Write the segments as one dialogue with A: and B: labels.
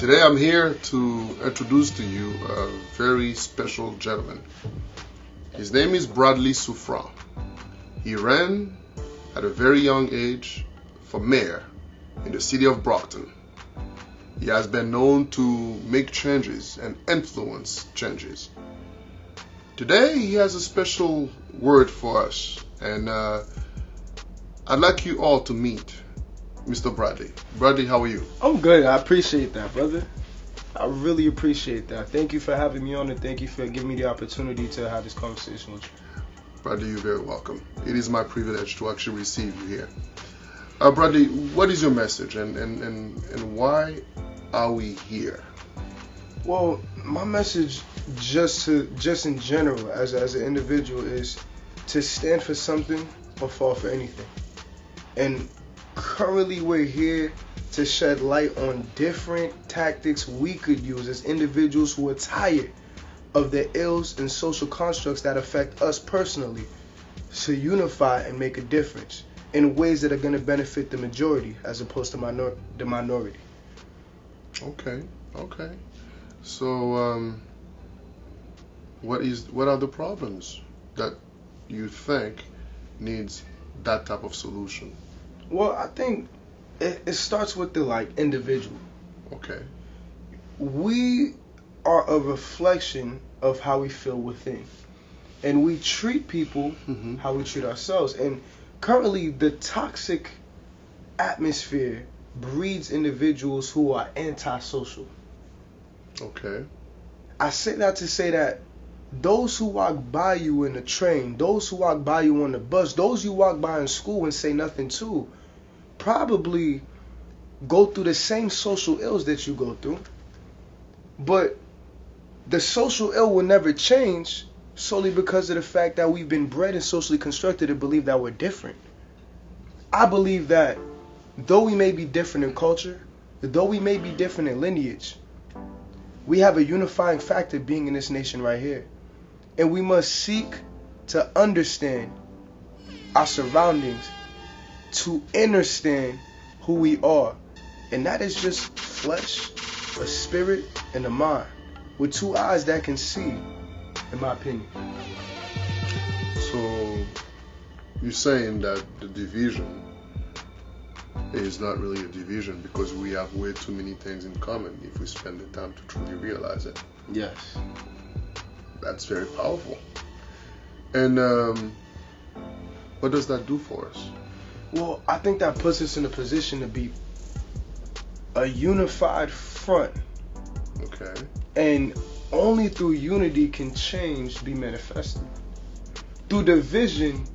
A: Today I'm here to introduce to you a very special gentleman. His name is Bradley Soufran. He ran at a very young age for mayor in the city of Brockton. He has been known to make changes and influence changes. Today he has a special word for us, and I'd like you all to meet Mr. Bradley. Bradley, how are you?
B: I'm good. I appreciate that, brother. I really appreciate that. Thank you for having me on, and thank you for giving me the opportunity to have this conversation with you.
A: Bradley, you're very welcome. It is my privilege to actually receive you here. Bradley, what is your message, and why are we here?
B: Well, my message just in general as an individual is to stand for something or fall for anything. And currently we're here to shed light on different tactics we could use as individuals who are tired of the ills and social constructs that affect us personally, to unify and make a difference in ways that are going to benefit the majority as opposed to the minority.
A: Okay. So, what are the problems that you think needs that type of solution?
B: Well, I think it starts with the individual.
A: Okay.
B: We are a reflection of how we feel within, and we treat people how we treat ourselves. And currently, the toxic atmosphere breeds individuals who are antisocial.
A: Okay.
B: I say that to say that those who walk by you in the train, those who walk by you on the bus, those you walk by in school and say nothing to, probably go through the same social ills that you go through. But the social ill will never change solely because of the fact that we've been bred and socially constructed to believe that we're different. I believe that though we may be different in culture, though we may be different in lineage, we have a unifying factor being in this nation right here. And we must seek to understand our surroundings to understand who we are. And that is just flesh, a spirit, and a mind with two eyes that can see, in my opinion.
A: So, you're saying that the division is not really a division because we have way too many things in common if we spend the time to truly realize it.
B: Yes.
A: That's very powerful. And what does that do for us?
B: Well, I think that puts us in a position to be a unified front.
A: Okay.
B: And only through unity can change be manifested. Through division,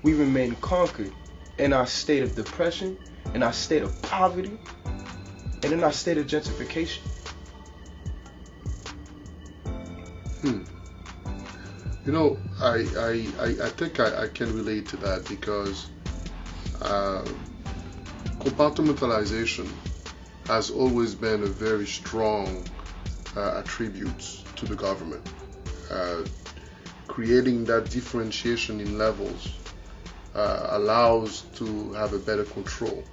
B: we remain conquered in our state of depression, in our state of poverty, and in our state of gentrification.
A: You know, I think I can relate to that because compartmentalization has always been a very strong attribute to the government. Creating that differentiation in levels allows to have a better control,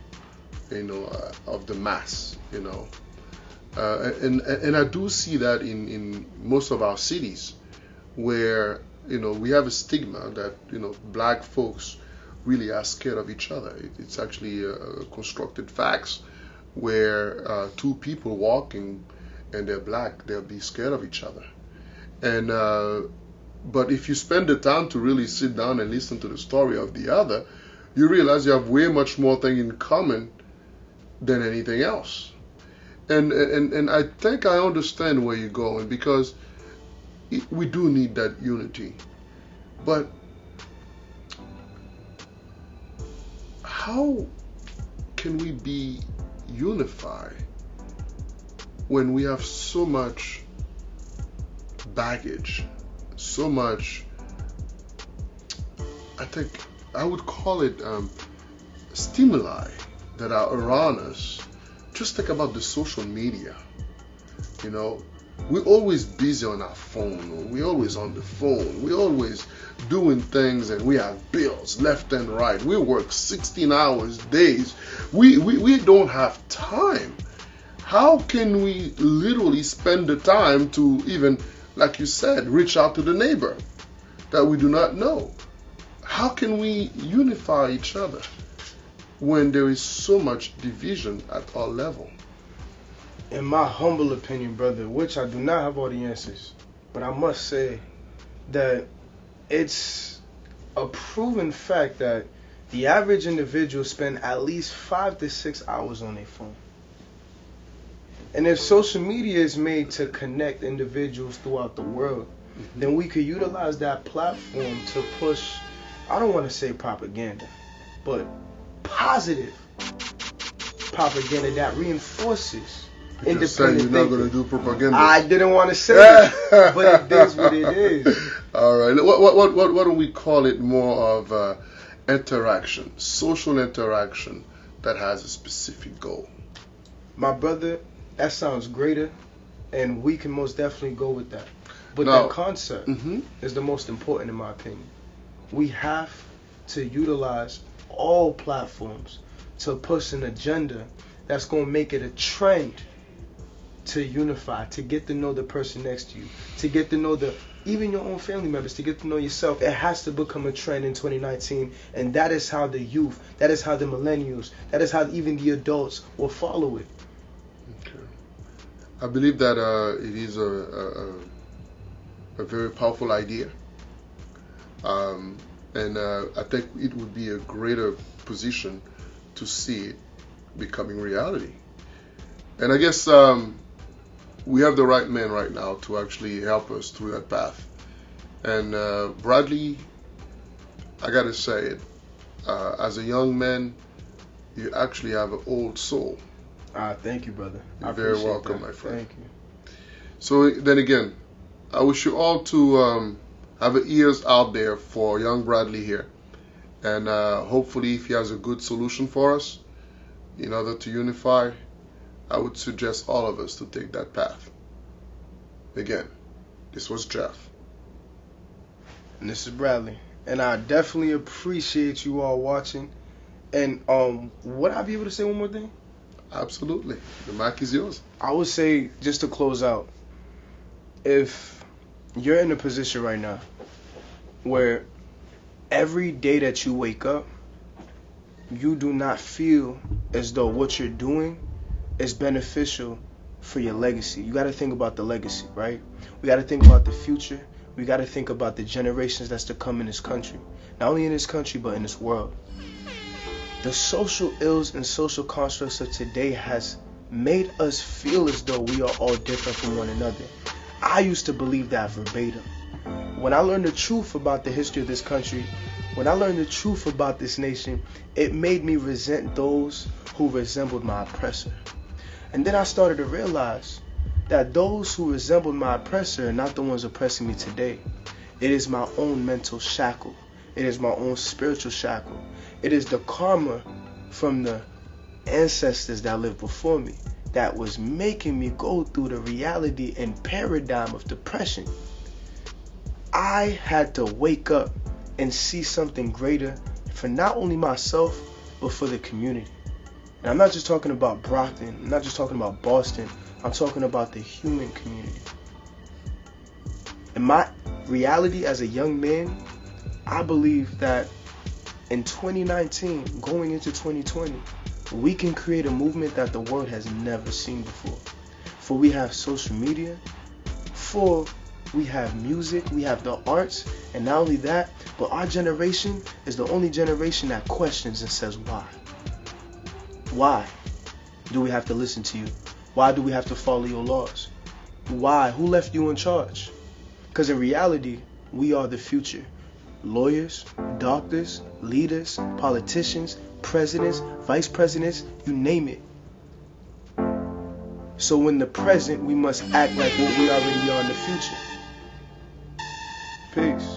A: of the mass, and I do see that in most of our cities where, we have a stigma that, black folks really are scared of each other. It's actually a constructed facts where two people walking and they're black, they'll be scared of each other. And but if you spend the time to really sit down and listen to the story of the other, you realize you have way much more thing in common than anything else. And I think I understand where you're going because we do need that unity. But how can we be unified when we have so much baggage, so much, I think I would call it stimuli that are around us? Just think about the social media. We're always busy on our phone. We're always on the phone. We're always doing things, and we have bills left and right. We work 16 hours days. We don't have time. how can we literally spend the time to even, like you said, reach out to the neighbor that we do not know? How can we unify each other when there is so much division at our level?
B: In my humble opinion, brother, which I do not have all the answers, but I must say that it's a proven fact that the average individual spend at least 5 to 6 hours on their phone. And if social media is made to connect individuals throughout the world, then we could utilize that platform to push, I don't want to say propaganda, but positive propaganda that reinforces
A: You said you're not going to do propaganda.
B: I didn't want to say that, but it is what it is.
A: All right. What do we call it? More of interaction, social interaction that has a specific goal.
B: My brother, that sounds greater, and we can most definitely go with that. But
A: Now,
B: that concept is the most important in my opinion. We have to utilize all platforms to push an agenda that's going to make it a trend to unify, to get to know the person next to you, to get to know even your own family members, to get to know yourself. It has to become a trend in 2019, and that is how the youth, that is how the millennials, that is how even the adults will follow it.
A: Okay. I believe that it is a very powerful idea, and I think it would be a greater position to see it becoming reality. And I guess we have the right man right now to actually help us through that path. And Bradley, I gotta say it, as a young man, you actually have an old soul.
B: Thank you, brother.
A: You're very welcome, my friend.
B: Thank you.
A: So then again, I wish you all to have ears out there for young Bradley here. And hopefully if he has a good solution for us in order to unify, I would suggest all of us to take that path. Again, this was Jeff.
B: And this is Bradley. And I definitely appreciate you all watching. And would I be able to say one more thing?
A: Absolutely. The mic is yours.
B: I would say, just to close out, if you're in a position right now where every day that you wake up, you do not feel as though what you're doing is beneficial for your legacy. You got to think about the legacy, right? We got to think about the future. We got to think about the generations that's to come in this country. Not only in this country, but in this world. The social ills and social constructs of today has made us feel as though we are all different from one another. I used to believe that verbatim. When I learned the truth about the history of this country, when I learned the truth about this nation, it made me resent those who resembled my oppressor. And then I started to realize that those who resembled my oppressor are not the ones oppressing me today. It is my own mental shackle. It is my own spiritual shackle. It is the karma from the ancestors that lived before me that was making me go through the reality and paradigm of depression. I had to wake up and see something greater for not only myself, but for the community. And I'm not just talking about Brockton, I'm not just talking about Boston, I'm talking about the human community. In my reality as a young man, I believe that in 2019, going into 2020, we can create a movement that the world has never seen before. For we have social media, for we have music, we have the arts, and not only that, but our generation is the only generation that questions and says why. Why do we have to listen to you? Why do we have to follow your laws? Why? Who left you in charge? Because in reality, we are the future. Lawyers, doctors, leaders, politicians, presidents, vice presidents, you name it. So in the present, we must act like what we already are in the future. Peace.